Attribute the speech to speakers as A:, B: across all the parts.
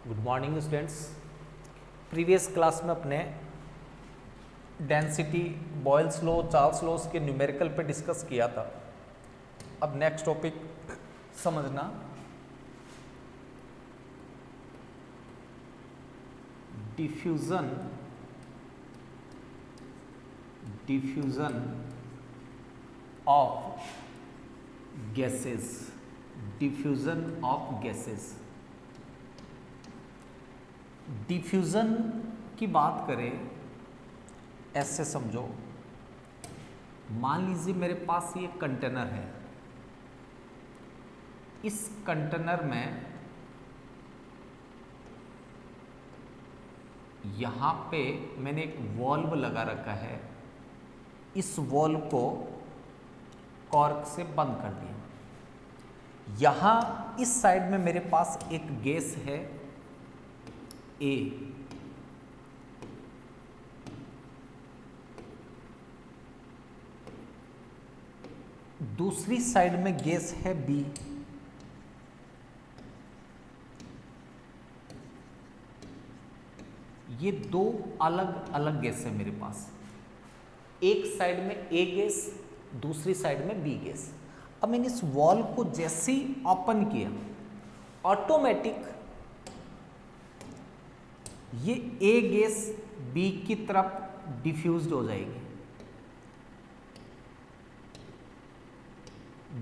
A: Good morning students. Previous class में अपने density, Boyle's law, Charles loss के numerical पे डिस्कस किया था। अब नेक्स्ट टॉपिक समझना diffusion of gases. Diffusion of gases. Diffusion की बात करें ऐसे समझो, मान लीजिए मेरे पास ये कंटेनर है। इस कंटेनर में यहां पे मैंने एक वॉल्व लगा रखा है। इस वॉल्व को कॉर्क से बंद कर दिया। यहां इस साइड में मेरे पास एक गैस है ए, दूसरी साइड में गैस है बी। ये दो अलग अलग गैस है मेरे पास। एक साइड में ए गैस, दूसरी साइड में बी गैस। अब मैंने इस वॉल्व को जैसे ही ओपन किया, ऑटोमेटिक ये ए गैस बी की तरफ डिफ्यूज्ड हो जाएगी,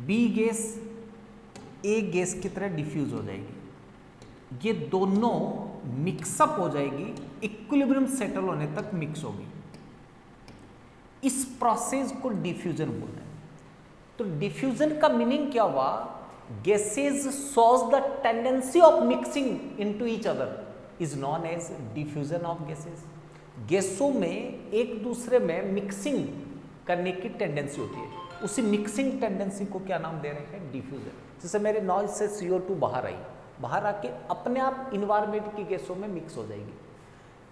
A: बी गैस ए गैस की तरह डिफ्यूज हो जाएगी। ये दोनों मिक्सअप हो जाएगी, इक्विलिब्रियम सेटल होने तक मिक्स होगी। इस प्रोसेस को डिफ्यूजन बोलते हैं। तो डिफ्यूजन का मीनिंग क्या हुआ? Gases shows the tendency of mixing into each other is known as diffusion of gases. गैसों में एक दूसरे में मिक्सिंग करने की टेंडेंसी होती है। उसी मिक्सिंग टेंडेंसी को क्या नाम दे रहे हैं? डिफ्यूजन। जैसे मेरे नॉइज से CO2 बाहर आई, बाहर आके अपने आप इन्वायरमेंट की गैसों में मिक्स हो जाएगी।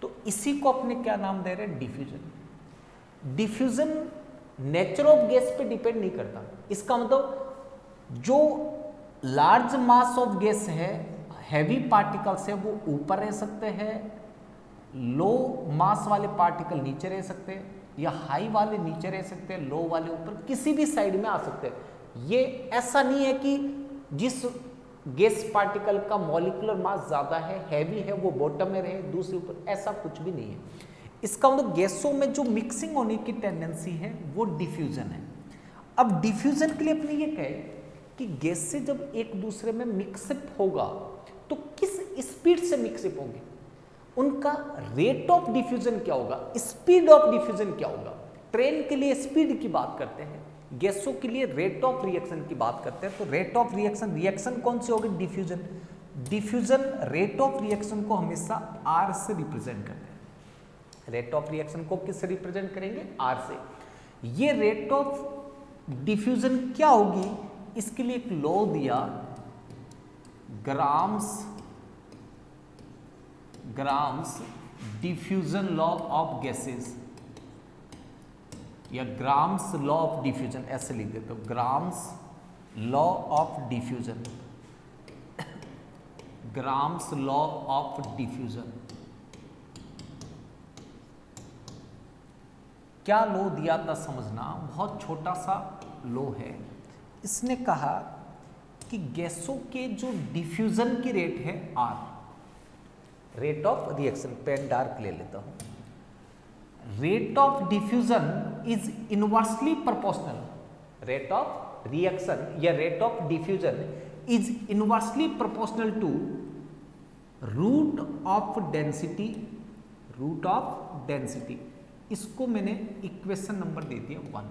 A: तो इसी को अपने क्या नाम दे रहे हैं? Diffusion. Diffusion nature of gas पे डिपेंड नहीं करता। इसका मतलब जो लार्ज मास ऑफ गैस है, हैवी पार्टिकल्स है, वो ऊपर रह सकते हैं, लो मास वाले पार्टिकल नीचे रह सकते हैं, या हाई वाले नीचे रह सकते हैं, लो वाले ऊपर, किसी भी साइड में आ सकते हैं। ये ऐसा नहीं है कि जिस गैस पार्टिकल का मॉलिक्यूलर मास ज्यादा है, हैवी है, वो बॉटम में रहे, दूसरे ऊपर, ऐसा कुछ भी नहीं है। इसका मतलब गैसों में जो मिक्सिंग होने की टेंडेंसी है वो डिफ्यूजन है। अब डिफ्यूजन के लिए अपने ये कहे कि गैस से जब एक दूसरे में मिक्सअप होगा तो किस स्पीड से मिक्सअप होंगे, उनका रेट ऑफ डिफ्यूजन क्या होगा, स्पीड ऑफ डिफ्यूजन क्या होगा। ट्रेन के लिए स्पीड की बात करते हैं, गैसों के लिए रेट ऑफ रिएक्शन की बात करते हैं। तो रेट ऑफ रिएक्शन, रिएक्शन कौन सी होगी? Diffusion. Diffusion rate of reaction को हमेशा आर से रिप्रेजेंट करते हैं। रेट ऑफ रिएक्शन को किससे रिप्रेजेंट करेंगे? आर से। ये रेट ऑफ डिफ्यूजन क्या होगी, इसके लिए एक लॉ दिया, grams diffusion law of gases, या ग्राम्स लॉ ऑफ डिफ्यूजन, ऐसे लिख देते हो, grams law of diffusion, grams law of diffusion. क्या लॉ दिया था समझना, बहुत छोटा सा लॉ है। इसने कहा कि गैसों के जो डिफ्यूजन की रेट है R, rate of reaction, pen dark ले लेता हूं। Rate of diffusion is inversely proportional, rate of reaction या rate of diffusion is inversely proportional to root of density, root of density. इसको मैंने इक्वेशन नंबर दे दिया 1।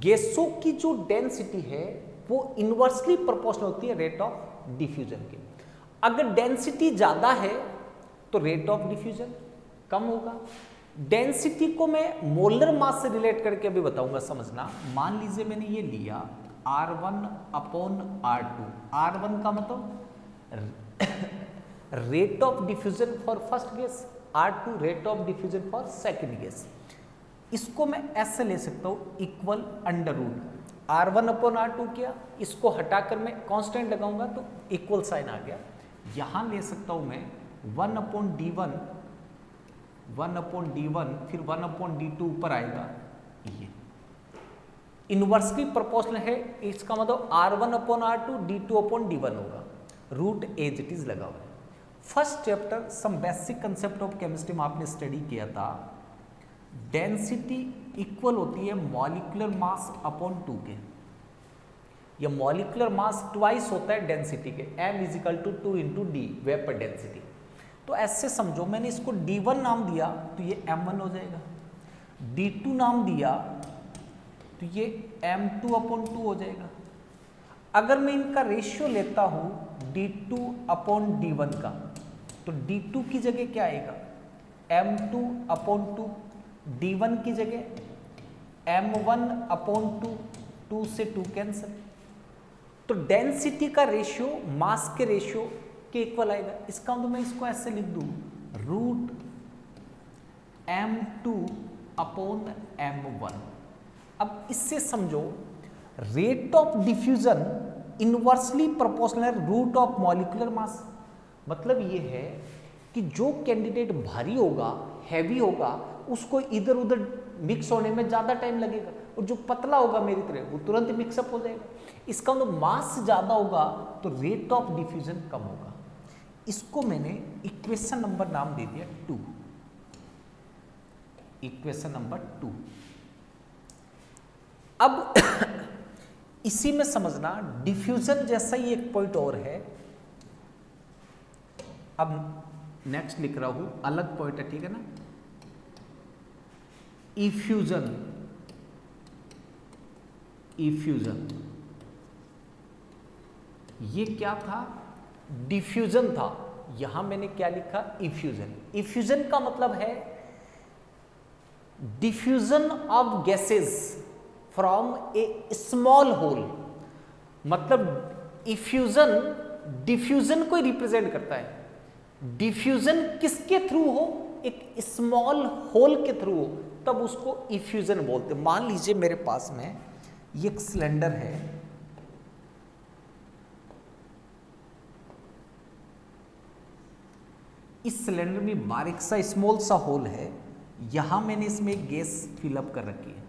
A: गैसों की जो डेंसिटी है वो इनवर्सली प्रोपोर्शनल होती है रेट ऑफ डिफ्यूजन के। अगर डेंसिटी ज्यादा है तो रेट ऑफ डिफ्यूजन कम होगा। डेंसिटी को मैं मोलर मास से रिलेट करके अभी बताऊंगा, समझना। मान लीजिए मैंने ये लिया R1 अपॉन R2। R1 का मतलब rate of diffusion for first gas, R2 rate of diffusion for second gas. इसको मैं ऐसे ले सकता हूं, equal under root R1 upon R2 किया, इसको हटाकर मैं कांस्टेंट लगाऊंगा तो इक्वल साइन आ गया। यहां ले सकता हूं मैं 1/d1, 1/d1, फिर 1/d2 ऊपर आएगा। ये इनवर्सली प्रोपोर्शनल है, इसका मतलब R1/R2 D2/D1 होगा। रूट एज इट इज लगा हुआ है। First chapter some basic concept of chemistry में आपने स्टडी किया था। डेंसिटी इक्वल होती है मॉलिक्यूलर मास अपॉन 2 के। यह मॉलिक्यूलर मास ट्वाइस होता है डेंसिटी के, m = 2 × d वेपर डेंसिटी। तो ऐसे समझो, मैंने इसको d1 नाम दिया तो ये m1 हो जाएगा, d2 नाम दिया तो ये m2/2 हो जाएगा। अगर मैं इनका रेशियो लेता हूं d2/d1 का, तो d2 की जगह क्या आएगा m2/2, d1 की जगह m1/2, 2 से 2 कैंसिल। तो डेंसिटी का रेशियो मास के रेशियो के इक्वल आएगा। इसका मतलब मैं इसको ऐसे लिख दूं, रूट m2/m1। अब इससे समझो, rate of diffusion inversely proportional root of molecular mass. मतलब ये है कि जो कैंडिडेट भारी होगा, हैवी होगा, उसको इधर उधर मिक्स होने में ज़्यादा टाइम लगेगा, और जो पतला होगा मेरी तरह वो तुरंत मिक्सअप हो जाएगा। इसका मतलब मास ज़्यादा होगा तो रेट ऑफ डिफ्यूजन कम होगा। इसको मैंने इक्वेशन नंबर नाम दे दिया 2, इक्वेशन नंबर 2। अब इसी में समझना, डिफ्यूजन जैसा ही एक पॉइंट और है। अब नेक्स्ट लिख रहा हूं, अलग पॉइंट है, ठीक है ना। इफ्यूजन, इफ्यूजन ये क्या था, डिफ्यूजन था। यहां मैंने क्या लिखा, इफ्यूजन। इफ्यूजन का मतलब है diffusion of gases from a small hole. मतलब इफ्यूजन डिफ्यूजन को रिप्रेजेंट करता है। डिफ्यूजन किसके थ्रू हो, एक स्मॉल होल के थ्रू हो, तब उसको इफ्यूजन बोलते हैं। मान लीजिए मेरे पास में ये एक सिलेंडर है, इस सिलेंडर में बारीक सा स्मॉल सा होल है, यहां मैंने इसमें गैस फिलअप कर रखी है।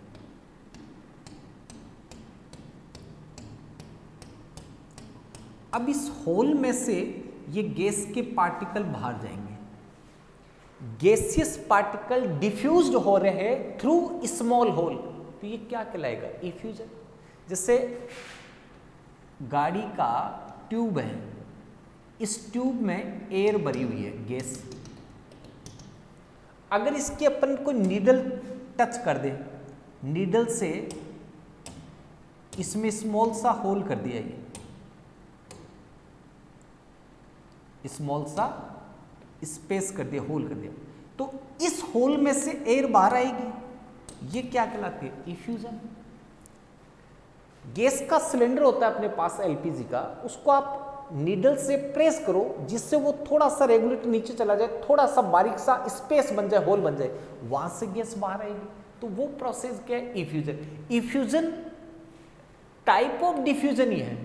A: अब इस होल में से ये गैस के पार्टिकल बाहर जाएंगे। गैसियस पार्टिकल डिफ्यूज्ड हो रहे हैं थ्रू स्मॉल होल, तो ये क्या कहलाएगा, इफ्यूजन। जैसे गाड़ी का ट्यूब है, इस ट्यूब में एयर भरी हुई है, गैस। अगर इसके अपन को नीडल टच कर दे, नीडल से इसमें स्मॉल सा होल कर दिया, ये स्मॉल सा स्पेस कर दिया, होल कर दिया, तो इस होल में से एयर बाहर आएगी। ये क्या कहलाती है, इफ्यूजन। गैस का सिलेंडर होता है अपने पास एलपीजी का, उसको आप नीडल से प्रेस करो जिससे वो थोड़ा सा रेगुलेटर नीचे चला जाए, थोड़ा सा बारीक सा स्पेस बन जाए, होल बन जाए, वहां से गैस बाहर आएगी। तो वो प्रोसेस क्या है, effusion. Effusion type of diffusion ही है।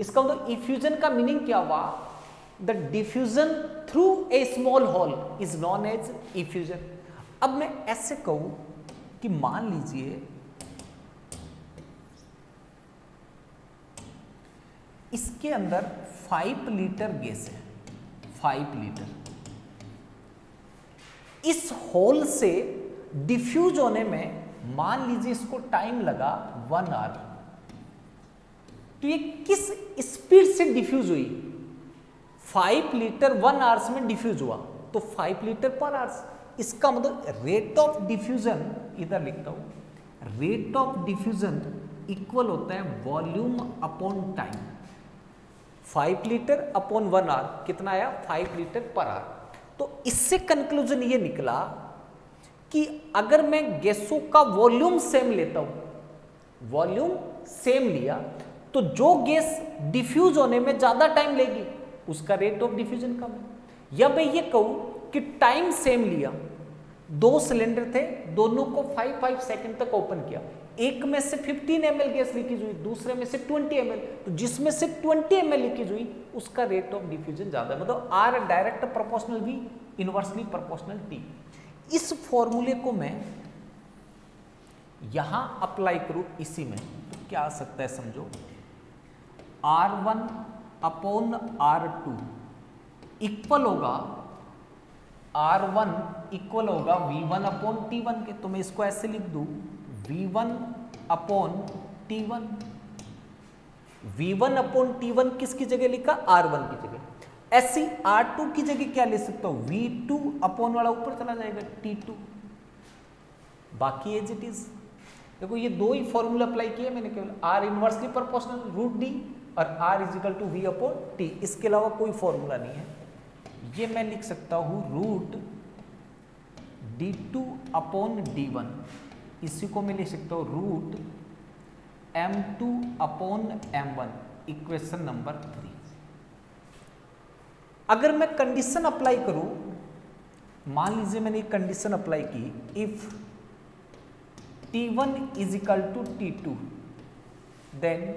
A: इसका मतलब इफ्यूजन का मीनिंग क्या हुआ, the diffusion through a small hole is known as effusion. अब मैं ऐसे कहूं कि मान लीजिए इसके अंदर 5 लीटर गैस है, 5 लीटर। इस होल से डिफ्यूज होने में मान लीजिए इसको टाइम लगा 1 आवर। तो ये किस स्पीड से डिफ्यूज हुई, 5 लीटर 1 आवर्स में डिफ्यूज हुआ, तो 5 लीटर पर आवर्स। इसका मतलब रेट ऑफ डिफ्यूजन, इधर लिखता हूं, रेट ऑफ डिफ्यूजन इक्वल होता है volume upon time. 5 litre upon 1 hour कितना आया, 5 लीटर पर आवर। तो इससे कंक्लूजन ये निकला कि अगर मैं गैसों का वॉल्यूम सेम लेता हूं, वॉल्यूम सेम लिया, तो जो गैस डिफ्यूज होने में ज्यादा टाइम लेगी उसका रेट ऑफ डिफ्यूजन कम है। या मैं ये कहूं कि टाइम सेम लिया, दो सिलेंडर थे, दोनों को 5 सेकंड तक ओपन किया, एक में से 15 ml गैस लीकेज हुई, दूसरे में से 20 ml, तो जिसमें से 20 ml लीकेज हुई उसका रेट ऑफ डिफ्यूजन ज्यादा है, मतलब R direct proportional V inversely proportional T. इस फॉर्मूले को मैं यहां अप्लाई करूं इसी में, तो क्या आ सकता है समझो, R1 अपॉन R2 इक्वल होगा, R1 इक्वल होगा V1 अपॉन T1 के, तो मैं इसको ऐसे लिख दूं V1 upon T1। V1 upon T1 किसकी जगह लिखा, R1 की जगह। ऐसी R2 की जगह क्या ले सकता हूं, V2 अपॉन वाला ऊपर चला जाएगा T2, बाकी एज इट इज। देखो ये दो ही फॉर्मूला अप्लाई किए मैंने, केवल R inversely proportional root D और R is equal to V upon T, इसके अलावा कोई फॉर्मूला नहीं है। ये मैं लिख सकता हूं रूट D2 अपॉन D1, इसी को मैं लिख सकता हूं root M2 upon M1, equation number 3। अगर मैं कंडीशन अप्लाई करूं, मान लीजिए मैंने एक कंडीशन अप्लाई की, if T1 is equal to T2 then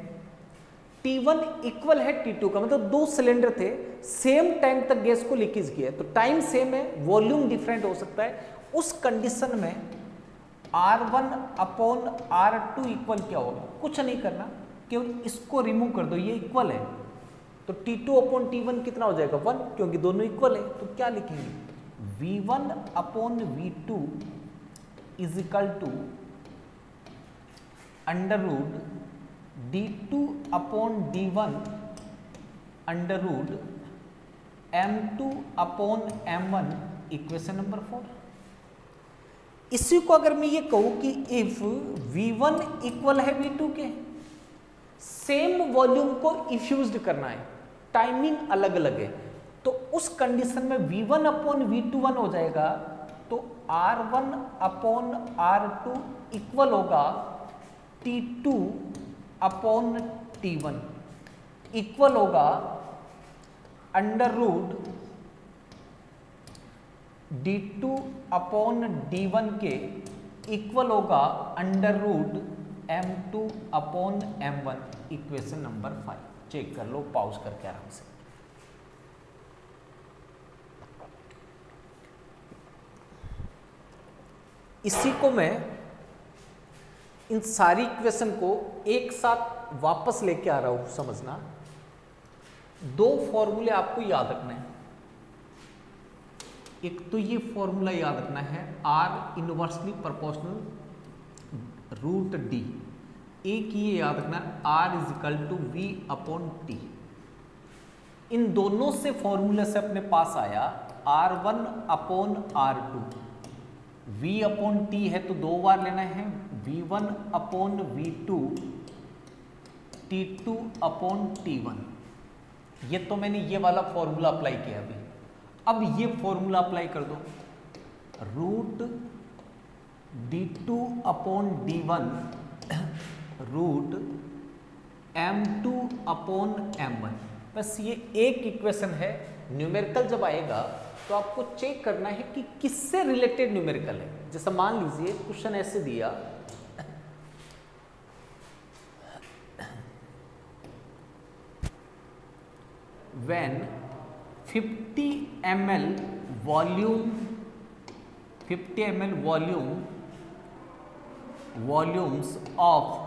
A: T1 equal है T2 का, मतलब दो सिलेंडर थे, सेम टाइम तक गैस को लीकेज किया है, तो टाइम सेम है, वॉल्यूम डिफरेंट हो सकता है। उस कंडीशन में R1 अपॉन R2 इक्वल क्या होगा, कुछ नहीं करना, केवल इसको रिमूव कर दो, ये इक्वल है, तो T2 अपॉन T1 कितना हो जाएगा 1, क्योंकि दोनों इक्वल है। तो क्या लिखेंगे, V1 upon V2 is equal to under root D2 upon D1 under root M2 upon M1, equation number 4। इसी को अगर मैं ये कहूं कि इफ V1 इक्वल है V2 के, सेम वॉल्यूम को इफ्यूज्ड करना है, टाइमिंग अलग अलग है, तो उस कंडीशन में V1 अपॉन V2 1 हो जाएगा, तो R1 अपॉन R2 इक्वल होगा T2 अपॉन T1, इक्वल होगा under root D2 upon D1 के, इक्वल होगा under root M2 upon M1, equation number 5। Check कर लो पॉज करके आराम से। इसी को मैं इन सारी इक्वेशन को एक साथ वापस लेके आ रहा हूं, समझना। दो फॉर्मूले आपको याद रखना है, एक तो ये फॉर्मूला याद रखना है R inversely proportional root D, एक ये याद रखना है R is equal to V upon T। इन दोनों से फॉर्मूले से अपने पास आया R1 upon R2, V upon T है तो दो बार लेना है, V1 upon V2 T2 upon T1। ये तो मैंने ये वाला फॉर्मूला अप्लाई किया अभी। अब ये फॉर्मूला अप्लाई कर दो, root D2 upon D1 root M2 upon M1। बस ये एक इक्वेशन है। न्यूमेरिकल जब आएगा तो आपको चेक करना है कि किससे रिलेटेड न्यूमेरिकल है। जैसा मान लीजिए क्वेश्चन ऐसे दिया, when 50 ml volumes of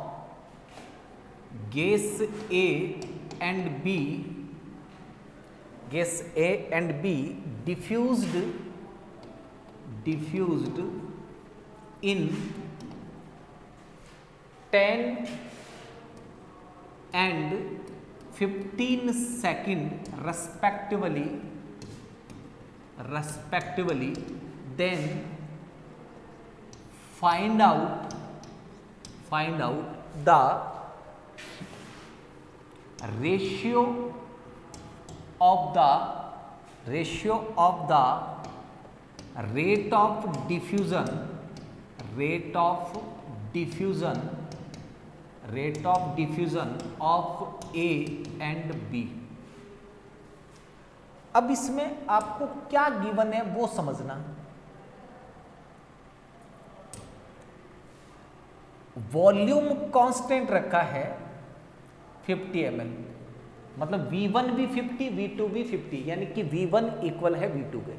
A: gas A and B diffused in 10 and 15 second respectively, then find out the ratio of the rate of diffusion of A and B। अब इसमें आपको क्या गिवन है वो समझना। वॉल्यूम कांस्टेंट रखा है 50 ml, मतलब V1 भी 50, V2 भी 50, यानी कि V1 इक्वल है V2 के।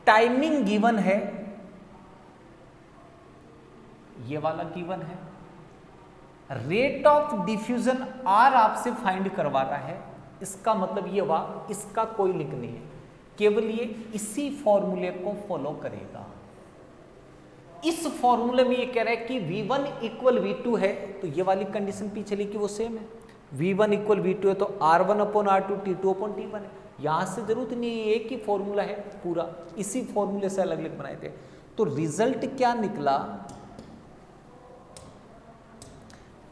A: टाइमिंग गिवन है, ये वाला गिवन है। रेट ऑफ डिफ्यूजन R आपसे फाइंड करवा रहा है, इसका मतलब ये हुआ इसका कोई लिंक नहीं है, केवल ये इसी फॉर्मूले को फॉलो करेगा। इस फॉर्मूले में ये कह रहा है कि V1 इक्वल V2 है, तो ये वाली कंडीशन पीछे लिखी वो सेम है। V1 इक्वल V2 है तो R1 upon R2 T2 upon T1 है। यहां से जरूरत नहीं है, एक ही फॉर्मूला है पूरा, इसी फॉर्मूले से अलग अलग बनाए थे। तो रिजल्ट क्या निकला,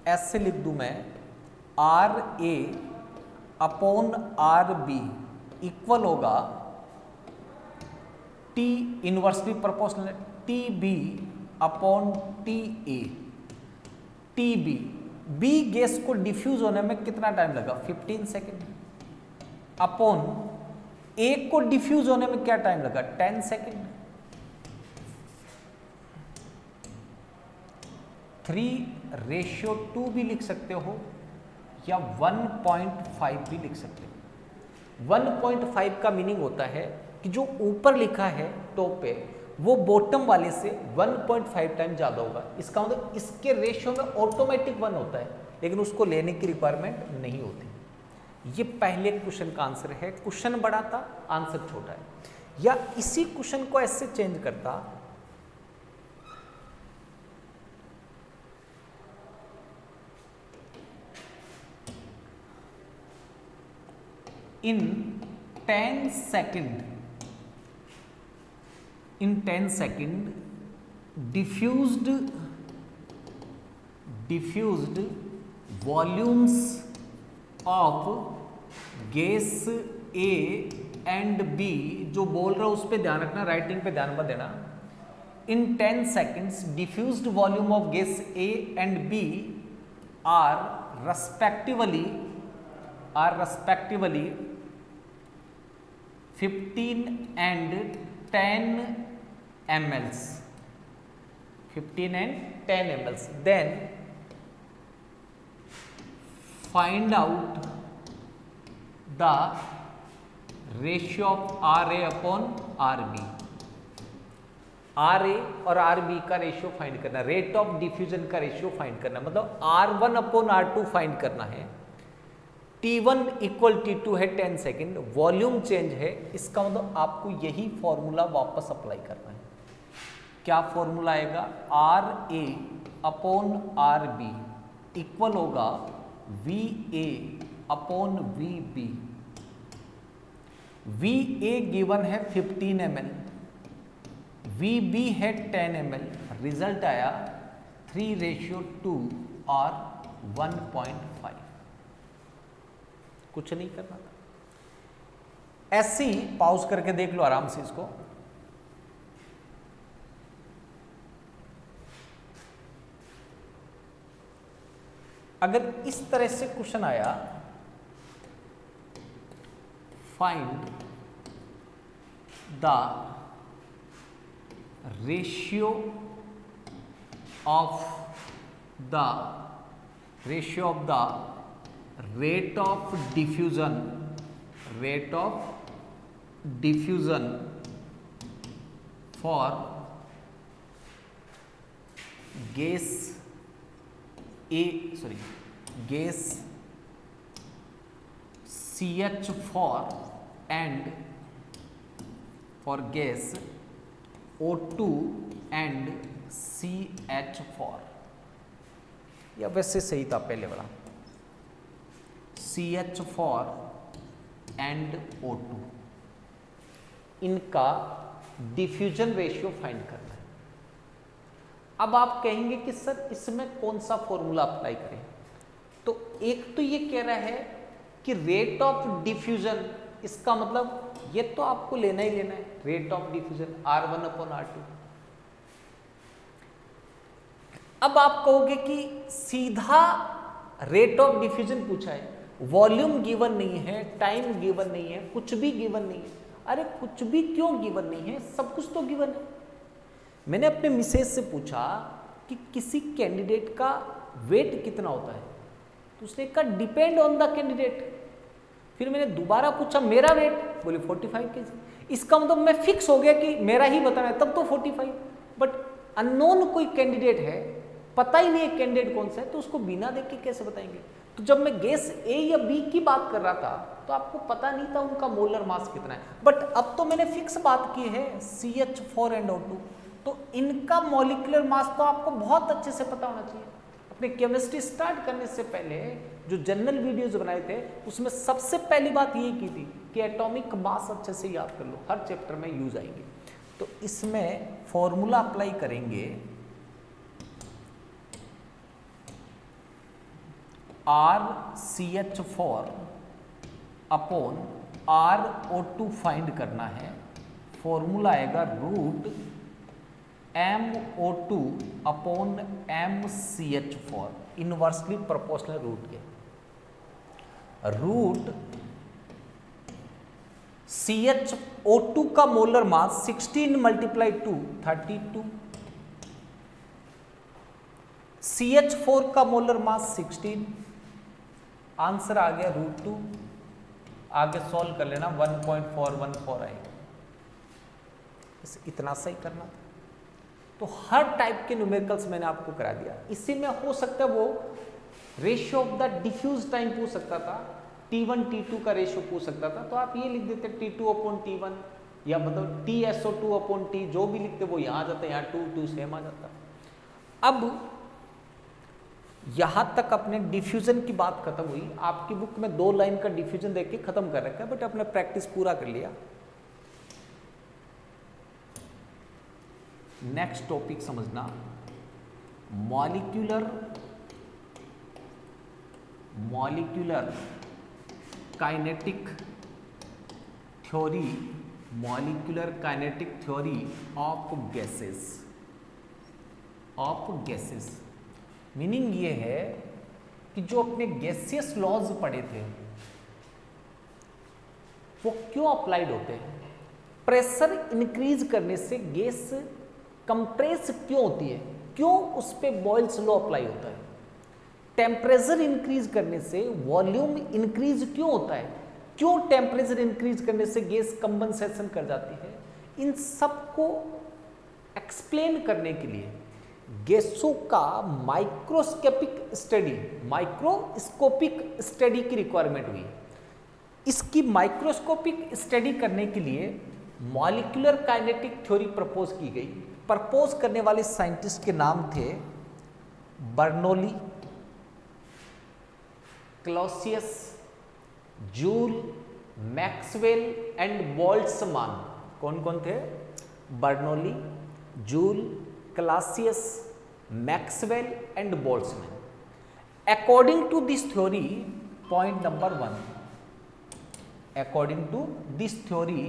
A: ऐसे लिख दूं मैं, RA अपॉन RB इक्वल होगा T इनवर्सली प्रोपोर्शनल है TB upon TA। TB, B gas को डिफ्यूज होने में कितना टाइम लगा, 15 सेकेंड, अपॉन A को डिफ्यूज होने में क्या टाइम लगा, 10 सेकेंड। 3:2 भी लिख सकते हो या 1.5 भी लिख सकते हो। 1.5 का मीनिंग होता है कि जो ऊपर लिखा है टॉप पे, वो बॉटम वाले से 1.5 टाइम ज़्यादा होगा। इसका मतलब इसके रेशियो में ऑटोमेटिक 1 होता है, लेकिन उसको लेने की रिक्वायरमेंट नहीं होती। ये पहले क्वेश्चन का आंसर है। क्वेश्चन बड़ा था, आंसर छोटा है। या इसी क्वेश्चन को ऐसे चेंज करता, in 10 second diffused volumes of gas A and B, जो बोल रहा है उस पे ध्यान रखना, राइटिंग पे ध्यान मत देना। in 10 seconds diffused volume of gas A and B are respectively 15 and 10 mL, 15 and 10 mL. Then find out the ratio of RA upon RB। RA और RB का रेशियो फाइंड करना, रेट ऑफ डिफ्यूजन का ratio find करना, मतलब R1 upon R2 find करना है। T1 equal T2 है 10 second, volume change है, इसका मतलब आपको यही फॉर्मूला वापस अप्लाई करना है। क्या फॉर्मूला आएगा, RA अपॉन RB इक्वल होगा VA upon VB। VA given है 15 ml, VB है 10 ml, रिजल्ट आया 3:2 और 1.5। कुछ नहीं करना था, ऐसे ही पॉज करके देख लो आराम से इसको। अगर इस तरह से क्वेश्चन आया, find the ratio of the rate of diffusion for gas CH4 and for gas O2 and CH4, या वैसे सही था पहले वाला, CH4 एंड O2, इनका डिफ्यूजन रेशियो फाइंड करना है। अब आप कहेंगे कि सर इसमें कौन सा फॉर्मूला अप्लाई करें, तो एक तो ये कह रहा है कि रेट ऑफ डिफ्यूजन, इसका मतलब ये तो आपको लेना ही लेना है, rate of diffusion R1 upon R2। अब आप कहोगे कि सीधा रेट ऑफ डिफ्यूजन पूछा है, वॉल्यूम गिवन नहीं है, टाइम गिवन नहीं है, कुछ भी गिवन नहीं है। अरे कुछ भी क्यों गिवन नहीं है, सब कुछ तो गिवन है। मैंने अपने मिसेज से पूछा कि किसी कैंडिडेट का वेट कितना होता है, तो उसने कहा डिपेंड ऑन द कैंडिडेट। फिर मैंने दोबारा पूछा मेरा वेट, बोले 45 kg। इसका मतलब मैं फिक्स हो गया कि मेरा ही बताना है, तब तो 45। बट अननोन कोई कैंडिडेट है, पता ही नहीं है कैंडिडेट कौन सा है, तो उसको बिना देख के कैसे बताएंगे। तो जब मैं गैस ए या बी की बात कर रहा था तो आपको पता नहीं था उनका मोलर मास कितना है, बट अब तो मैंने फिक्स बात की है CH4 एंड O2, तो इनका मॉलिक्यूलर मास तो आपको बहुत अच्छे से पता होना चाहिए। अपने केमिस्ट्री स्टार्ट करने से पहले जो जनरल वीडियोज बनाए थे उसमें सबसे पहली बात यही की थी कि एटॉमिक मास अच्छे से याद कर लो, हर चैप्टर में यूज आएंगे। तो इसमें फॉर्मूला अप्लाई करेंगे RCH4 अपॉन RO2 फाइंड करना है। फॉर्मूला आएगा root MO2 upon MCH4, inversely proportional root के। रूट CHO2 का मोलर मास 16 मल्टीप्लाई 2 32, CH4 का मोलर मास 16, आंसर आ गया √2। आगे सॉल्व कर लेना 1.414 आएगा। इतना सही करना था। तो हर टाइप के न्यूमेरिकल्स मैंने आपको करा दिया। इसी में हो सकता है वो ratio of the diffuse time पूछ सकता था, T1 T2 का रेशियो पूछ सकता था, तो आप ये लिख देते T2 अपॉन T1 या मतलब TSO2 अपॉन T, जो भी लिखते वो यहाँ आ जाता है, यहाँ 2 सेम आ जाता। अब यहां तक अपने डिफ्यूजन की बात खत्म हुई। आपकी बुक में 2 लाइन का डिफ्यूजन देख के खत्म कर रखा है, बट अपने प्रैक्टिस पूरा कर लिया। नेक्स्ट टॉपिक समझना, molecular kinetic theory, molecular kinetic theory of gases. Meaning ये है कि जो अपने गैसियस लॉज पढ़े थे वो क्यों अप्लाइड होते हैं, प्रेशर इंक्रीज करने से गैस कंप्रेस क्यों होती है, क्यों उस पे बॉयल्स लॉ अप्लाई होता है, टेम्परेचर इंक्रीज करने से वॉल्यूम इंक्रीज क्यों होता है, क्यों टेम्परेचर इंक्रीज करने से गैस कंबंसेशन कर जाती है। इन सब को एक्सप्लेन करने के लिए गैसों का माइक्रोस्कोपिक स्टडी की रिक्वायरमेंट हुई। इसकी माइक्रोस्कोपिक स्टडी करने के लिए मॉलिक्यूलर काइनेटिक थ्योरी प्रपोज की गई। प्रपोज करने वाले साइंटिस्ट के नाम थे Bernoulli, Clausius, Joule, Maxwell and Boltzmann. कौन कौन थे? Bernoulli, Joule, Clausius, Maxwell and Boltzmann. According to this theory, point number 1, according to this theory,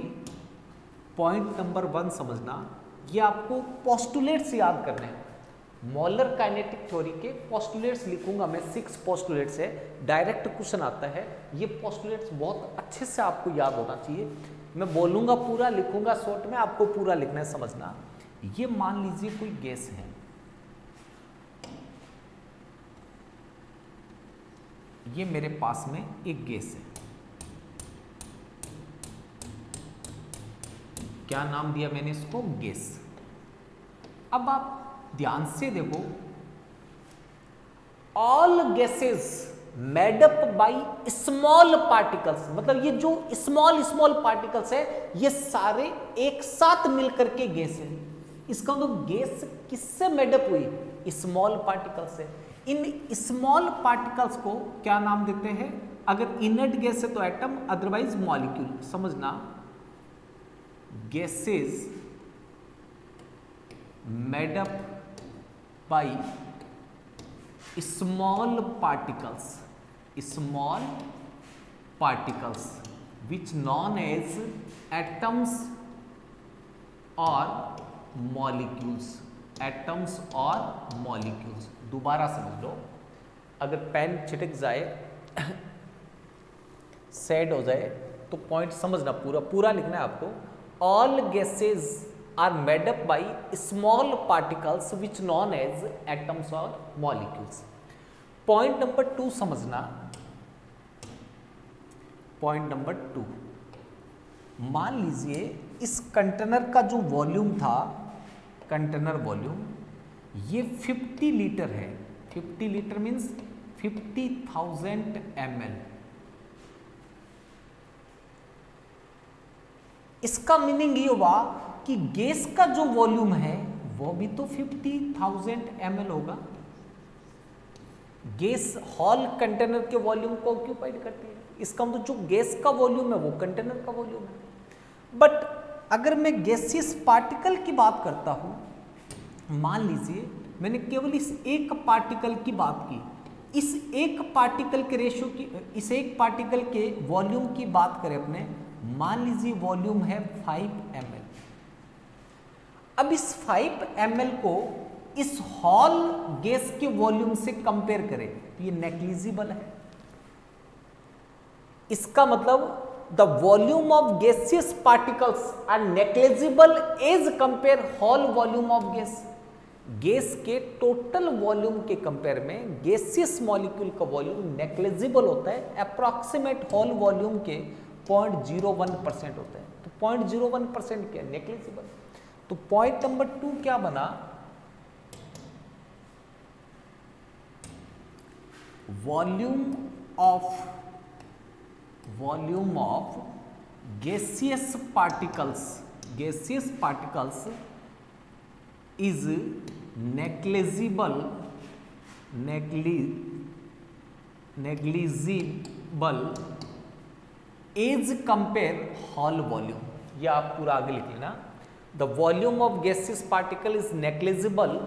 A: point number 1 समझना, ये आपको पोस्टुलेट्स याद करने हैं। मॉलर काइनेटिक थ्योरी के पोस्टुलेट्स लिखूंगा मैं, 6 पोस्टुलेट्स है, डायरेक्ट क्वेश्चन आता है। ये पोस्टुलेट्स बहुत अच्छे से आपको याद होना चाहिए। मैं बोलूंगा पूरा, लिखूंगा शॉर्ट में, आपको पूरा लिखना है, समझना। ये मान लीजिए कोई गैस है, ये मेरे पास में एक गैस है, क्या नाम दिया मैंने इसको? गैस। अब आप ध्यान से देखो, all gases made up by small particles, मतलब ये जो स्मॉल पार्टिकल्स है ये सारे एक साथ मिलकर के गैस है। इसका मतलब गैस किससे मेड अप हुई? स्मॉल पार्टिकल्स से। इन स्मॉल पार्टिकल्स को क्या नाम देते हैं? अगर इनर्ट गैस है तो एटम, अदरवाइज मॉलिक्यूल। समझना, gases made up by small particles which known as atoms or molecules, दोबारा समझ लो, अगर पेन छिटक जाए सेड हो जाए तो पॉइंट समझना, पूरा लिखना है आपको। All gases are made up by small particles which known as atoms और मॉलिक्यूल्स। पॉइंट नंबर 2 समझना। पॉइंट नंबर 2, मान लीजिए इस कंटेनर का जो वॉल्यूम था, कंटेनर वॉल्यूम ये 50 लीटर है। 50 लीटर मीन्स 50,000 ml। इसका मीनिंग ये हुआ कि गैस का जो वॉल्यूम है वो भी तो 50,000 ml होगा। गैस हॉल कंटेनर के वॉल्यूम को ऑक्यूपाइड करती है। इसका मतलब जो गैस का वॉल्यूम है वो कंटेनर का वॉल्यूम है। बट अगर मैं गैसियस पार्टिकल की बात करता हूं, मान लीजिए मैंने केवल इस एक पार्टिकल की बात की, इस एक पार्टिकल के रेशियो की, इस एक पार्टिकल के वॉल्यूम की बात करें अपने, मान लीजिए वॉल्यूम है 5 ml। अब इस 5 ml को इस हॉल गैस के वॉल्यूम से कंपेयर करें तो ये नेग्लिजिबल है। इसका मतलब the volume of gaseous particles are negligible as compare whole volume of gas. Gas के टोटल वॉल्यूम के कंपेयर में गैसियस मॉलिक्यूल का वॉल्यूम नेग्लिजिबल होता है, अप्रॉक्सीमेट हॉल वॉल्यूम के 0.01% होता है। तो 0.01% क्या, नेग्लिजिबल। तो पॉइंट नंबर 2 क्या बना, volume of gaseous particles is negligible as compare hall volume। ये आप पूरा आगे लिख लेना, the volume of gaseous particle is negligible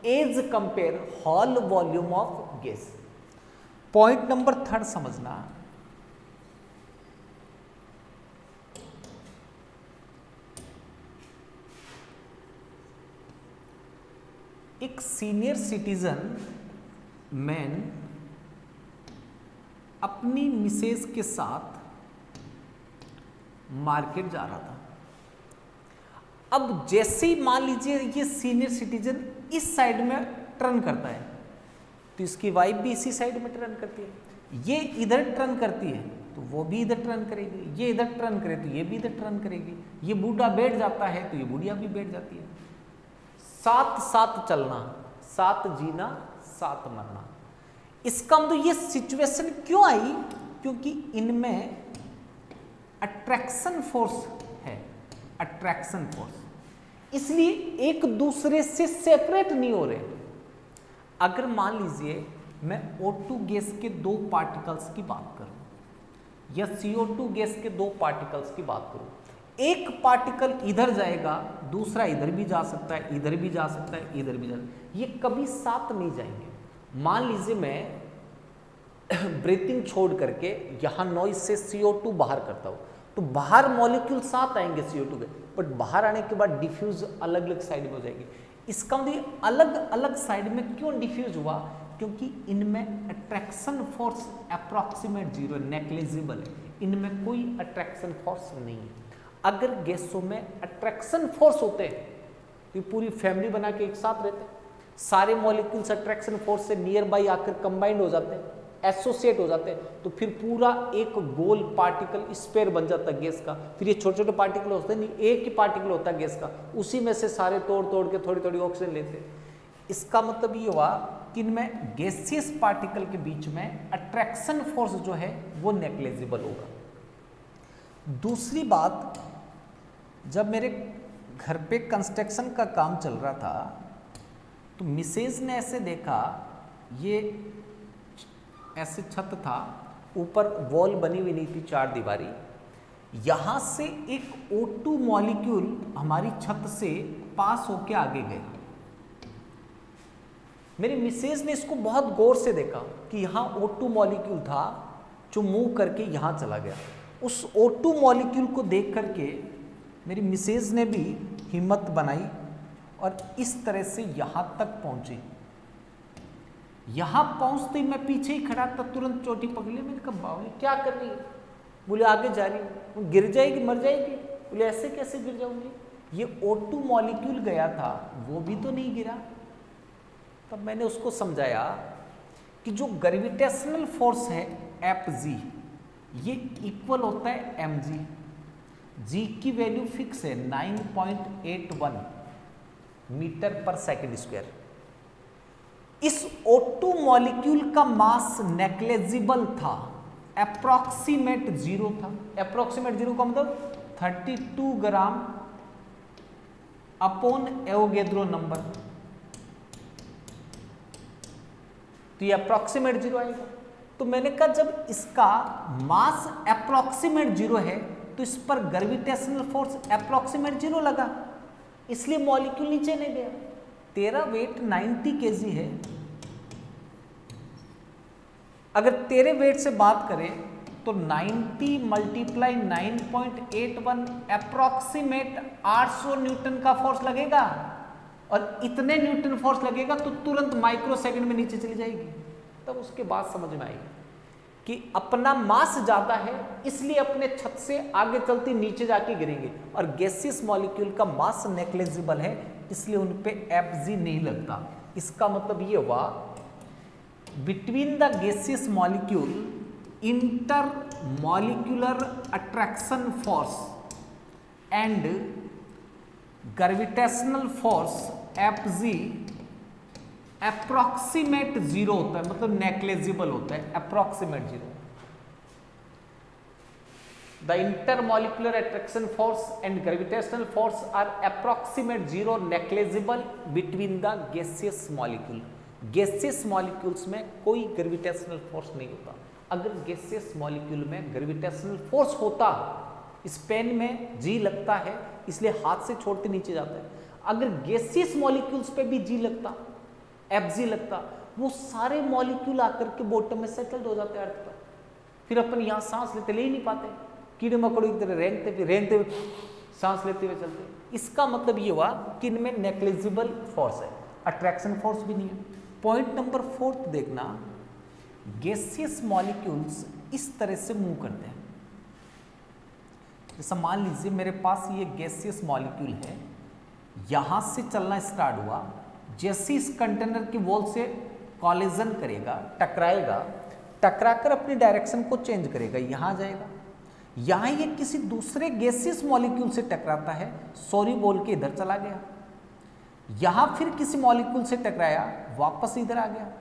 A: as compare hall volume of gas। Point number 3 समझना, एक सीनियर सिटीजन मैन अपनी मिसेज के साथ मार्केट जा रहा था। अब जैसे ही मान लीजिए ये सीनियर सिटीजन इस साइड में टर्न करता है तो इसकी वाइफ भी इसी साइड में टर्न करती है। ये इधर टर्न करती है तो वो भी इधर टर्न करेगी, ये इधर टर्न करे तो ये भी इधर टर्न करेगी। ये बूढ़ा बैठ जाता है तो ये बुढ़िया भी बैठ जाती है। साथ साथ चलना, साथ जीना, साथ मरना। इसका मतलब ये सिचुएशन क्यों आई, क्योंकि इनमें अट्रैक्शन फोर्स है, अट्रैक्शन फोर्स, इसलिए एक दूसरे से सेपरेट नहीं हो रहे। अगर मान लीजिए मैं O2 गैस के 2 पार्टिकल्स की बात करूं या CO2 गैस के 2 पार्टिकल्स की बात करूं, एक पार्टिकल इधर जाएगा, दूसरा इधर भी जा सकता है, इधर भी जा सकता है, इधर भी जा सकता है, ये कभी साथ नहीं जाएंगे। मान लीजिए मैं ब्रीथिंग छोड़ करके यहां नॉइज से CO2 बाहर करता हूं तो बाहर मॉलिक्यूल साथ आएंगे CO2 के, बट बाहर आने के बाद डिफ्यूज अलग अलग साइड में हो जाएगी। इसका मतलब अलग अलग साइड में क्यों डिफ्यूज हुआ, क्योंकि इनमें अट्रैक्शन फोर्स अप्रॉक्सीमेट 0, नेग्लिजिबल है, इनमें कोई अट्रैक्शन फोर्स नहीं है। अगर गैसों में अट्रैक्शन फोर्स होते हैं तो पूरी फैमिली बना के एक साथ रहते हैं, सारे मॉलिक्यूल्स अट्रैक्शन फोर्स से नियर बाई आकर कंबाइंड हो जाते हैं, एसोसिएट हो जाते हैं, तो फिर पूरा एक गोल पार्टिकल स्पेयर बन जाता है गैस का। फिर ये छोटे छोटे पार्टिकल होते नहीं, एक ही पार्टिकल होता है गैस का, उसी में से सारे तोड़ तोड़ के थोड़ी थोड़ी ऑक्सीजन लेते हैं। इसका मतलब ये हुआ कि इनमें गैसियस पार्टिकल के बीच में अट्रैक्शन फोर्स जो है वो नेग्लिजिबल होगा। दूसरी बात, जब मेरे घर पे कंस्ट्रक्शन का काम चल रहा था तो मिसेज ने ऐसे देखा, ये ऐसे छत था, ऊपर वॉल बनी हुई नहीं थी 4 दीवारी, यहां से एक O2 मॉलिक्यूल हमारी छत से पास होके आगे गया। मेरी मिसेज ने इसको बहुत गौर से देखा कि यहां O2 मॉलिक्यूल था जो मूव करके यहां चला गया। उस O2 मॉलिक्यूल को देख करके मेरी मिसेज ने भी हिम्मत बनाई और इस तरह से यहां तक पहुंची। यहां पहुंचते ही मैं पीछे ही खड़ा था, तुरंत चोटी पकड़ ली। मैंने कहा बावली क्या कर रही है? बोले आगे जा रही हूँ। गिर जाएगी, मर जाएगी। बोले ऐसे कैसे गिर जाऊंगी? ये O2 मॉलिक्यूल गया था वो भी तो नहीं गिरा। तब मैंने उसको समझाया कि जो ग्रेविटेशनल फोर्स है Fg ये इक्वल होता है mg। g की वैल्यू फिक्स है 9.81 मीटर पर सेकेंड स्क्वायर। इस O2 मॉलिक्यूल का मास नेग्लिजिबल था, अप्रोक्सीमेट जीरो था। अप्रोक्सीमेट जीरो का मतलब 32 ग्राम अपॉन एवोगेड्रो नंबर, तो ये अप्रोक्सीमेट जीरो आएगा। तो मैंने कहा जब इसका मास अप्रोक्सीमेट जीरो है तो इस पर ग्रेविटेशनल फोर्स अप्रोक्सीमेट जीरो लगा, इसलिए मॉलिक्यूल नीचे नहीं गया। तेरा वेट 90 kg है। अगर तेरे वेट से बात करें तो 90 मल्टीप्लाई 9.81 अप्रोक्सीमेट 800 न्यूटन का फोर्स लगेगा, और इतने न्यूटन फोर्स लगेगा तो तुरंत माइक्रो सेकंड में नीचे चली जाएगी। तब उसके बाद समझ में आएगी कि अपना मास ज्यादा है इसलिए अपने छत से आगे चलती नीचे जाके गिरेंगे, और गैसियस मॉलिक्यूल का मास नेग्लिजिबल है इसलिए उन पे Fg नहीं लगता। इसका मतलब ये हुआ between the gaseous molecule intermolecular attraction force and gravitational force Fg approximate zero होता है, मतलब नेग्लिजिबल होता है, approximate zero. The intermolecular attraction force and gravitational force are approximate zero negligible between the gaseous molecule. Gaseous molecules में कोई gravitational force नहीं होता। अगर गैसियस मॉलिक्यूल में ग्रेविटेशनल फोर्स होता, इस पेन में जी लगता है इसलिए हाथ से छोड़ते नीचे जाता है। अगर गैसियस मॉलिक्यूल्स पे भी जी लगता, Fg लगता, वो सारे मॉलिक्यूल आकर के बॉटम में सेटल्ड हो जाते हैं अर्थ पर। फिर अपन यहाँ सांस लेते, ले ही नहीं पाते, कीड़े मकोड़े की तरह रेंगते हुए सांस लेते हुए चलते। इसका मतलब ये हुआ कि इनमें नेग्लिजिबल फोर्स है, अट्रैक्शन फोर्स भी नहीं है। पॉइंट नंबर 4 देखना, गैसियस मॉलिक्यूल्स इस तरह से मूव करते हैं। जैसा मान लीजिए मेरे पास ये गैसियस मॉलिक्यूल है, यहां से चलना स्टार्ट हुआ, जैसे इस कंटेनर की वॉल से कॉलिजन करेगा, टकराएगा, टकराकर अपनी डायरेक्शन को चेंज करेगा, यहां जाएगा। यहां ये किसी दूसरे गैसियस मॉलिक्यूल से टकराता है, सॉरी बोल के इधर चला गया। यहां फिर किसी मॉलिक्यूल से टकराया, वापस इधर आ गया,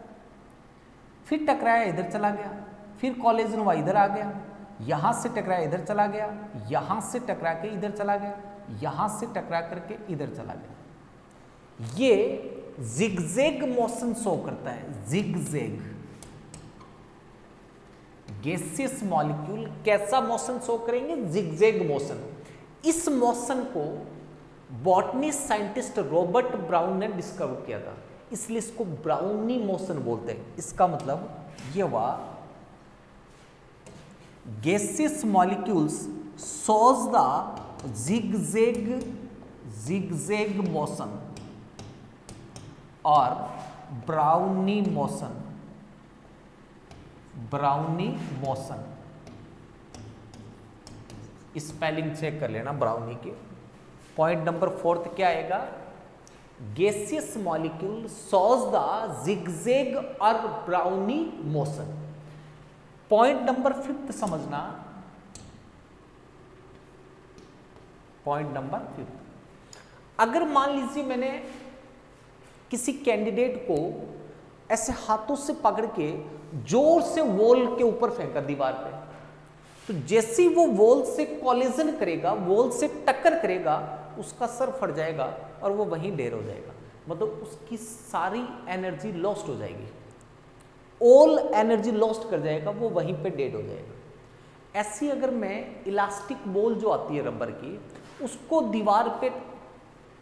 A: फिर टकराया, इधर चला गया, फिर कॉलिजन हुआ, इधर आ गया, यहां से टकराया, इधर चला गया, यहां से टकरा के इधर चला गया, यहां से टकरा करके इधर चला गया। ये जिगजैग मोशन शो करता है, जिगजैग। गैसियस मॉलिक्यूल कैसा मोशन शो करेंगे? Zigzag motion. इस मोशन को बॉटनी साइंटिस्ट रॉबर्ट ब्राउन ने डिस्कवर किया था, इसलिए इसको ब्राउनी मोशन बोलते हैं। इसका मतलब ये हुआ gaseous molecules shows the zigzag motion और ब्राउनी मोशन। स्पेलिंग चेक कर लेना ब्राउनी के। पॉइंट नंबर 4 क्या आएगा? Gaseous molecule shows the zigzag और ब्राउनी मोशन। पॉइंट नंबर 5 समझना। पॉइंट नंबर 5, अगर मान लीजिए मैंने किसी कैंडिडेट को ऐसे हाथों से पकड़ के जोर से वॉल के ऊपर फेंका, दीवार पे, तो जैसे ही वो वॉल से कॉलिजन करेगा, वॉल से टक्कर करेगा, उसका सर फट जाएगा और वो वहीं डेड हो जाएगा। मतलब उसकी सारी एनर्जी लॉस्ट हो जाएगी, ऑल एनर्जी लॉस्ट कर जाएगा, वो वहीं पे डेड हो जाएगा। ऐसी अगर मैं इलास्टिक बॉल जो आती है रबर की, उसको दीवार पे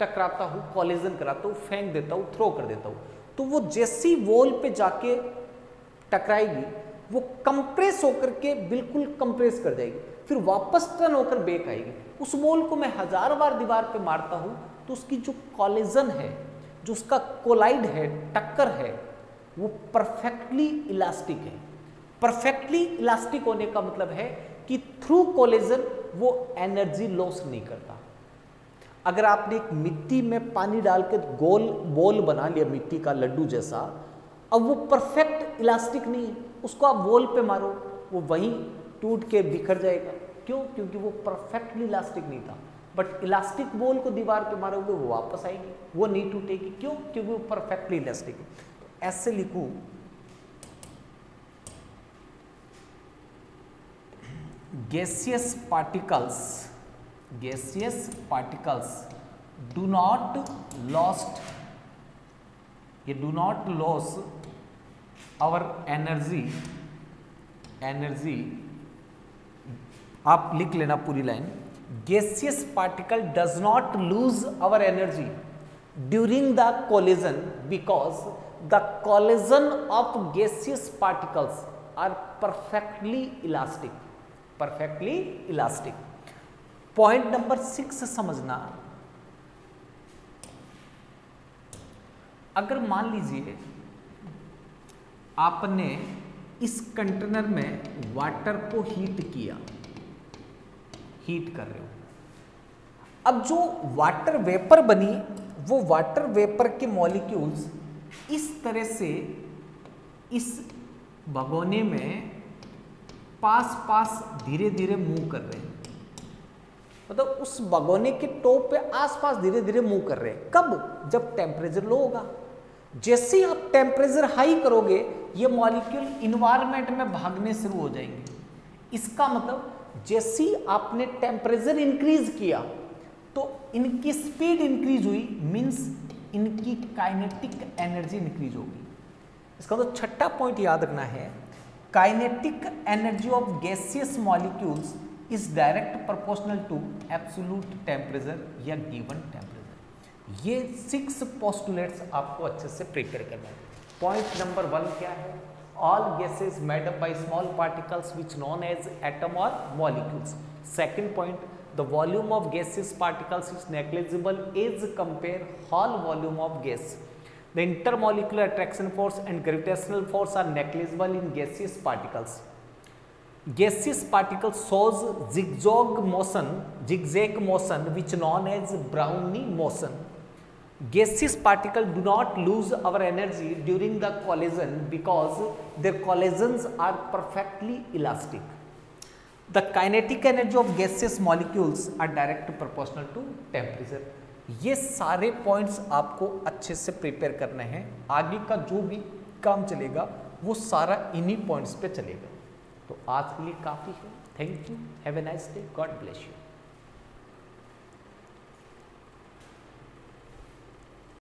A: टकराता हूँ, कॉलिजन कराता हूँ, फेंक देता हूँ, थ्रो कर देता हूँ, तो वो जैसी वॉल पे जाके टकराएगी, वो कंप्रेस होकर के बिल्कुल कंप्रेस कर जाएगी, फिर वापस टर्न होकर बैक आएगी। उस वॉल को मैं 1000 बार दीवार पे मारता हूँ तो उसकी जो कॉलिजन है, जो उसका कोलाइड है, टक्कर है, वो परफेक्टली इलास्टिक है। परफेक्टली इलास्टिक होने का मतलब है कि थ्रू कोलिजन वो एनर्जी लॉस नहीं करता।
B: अगर आपने एक मिट्टी में पानी डाल के गोल बॉल बना लिया मिट्टी का लड्डू जैसा, अब वो परफेक्ट इलास्टिक नहीं है, उसको आप वॉल पे मारो वो वहीं टूट के बिखर जाएगा। क्यों? क्योंकि वो परफेक्टली इलास्टिक नहीं था। बट इलास्टिक बॉल को दीवार पे मारोगे वो वापस आएगी, वो नहीं टूटेगी। क्यों? क्योंकि वो परफेक्टली इलास्टिक है। तो ऐसे लिखूं, gaseous particles do not loss our energy. आप लिख लेना पूरी line, gaseous particle does not lose our energy during the collision because the collision of gaseous particles are perfectly elastic. Point number 6 समझना, अगर मान लीजिए आपने इस कंटेनर में वाटर को हीट कर रहे हो, अब जो वाटर वेपर बनी वो वाटर वेपर के मॉलिक्यूल्स इस तरह से इस भगोने में पास धीरे धीरे मूव कर रहे हैं, मतलब उस भगोने के टॉप पे आसपास धीरे धीरे मूव कर रहे हैं। कब? जब टेम्परेचर लो होगा। जैसे ही आप टेम्परेचर हाई करोगे ये मॉलिक्यूल इन्वायरमेंट में भागने शुरू हो जाएंगे। इसका मतलब जैसे ही आपने टेम्परेचर इंक्रीज किया तो इनकी स्पीड इंक्रीज हुई, मींस इनकी काइनेटिक एनर्जी इंक्रीज होगी। इसका तो छठा पॉइंट याद रखना है, kinetic energy of gaseous molecules is direct proportional to absolute temperature या गिवन टेम्परेचर। ये 6 पोस्टुलेट्स आपको अच्छे से प्रिपेयर करना है। पॉइंट नंबर 1 क्या है? All gases made up by small particles which known as atom और molecules. Second point, the volume of gases particles is negligible as compare whole volume of gas. The intermolecular attraction force and gravitational force are negligible in gaseous particles. Gaseous particles shows zigzag motion which known as Brownian motion. Gaseous particles do not lose our energy during the collision because their collisions are perfectly elastic. The kinetic energy of gaseous molecules are direct proportional to temperature. ये सारे points आपको अच्छे से prepare करने हैं। आगे का जो भी काम चलेगा वो सारा इन्हीं पॉइंट्स पे चलेगा। तो आज के लिए काफ़ी है। Thank you, have a nice day, God bless you.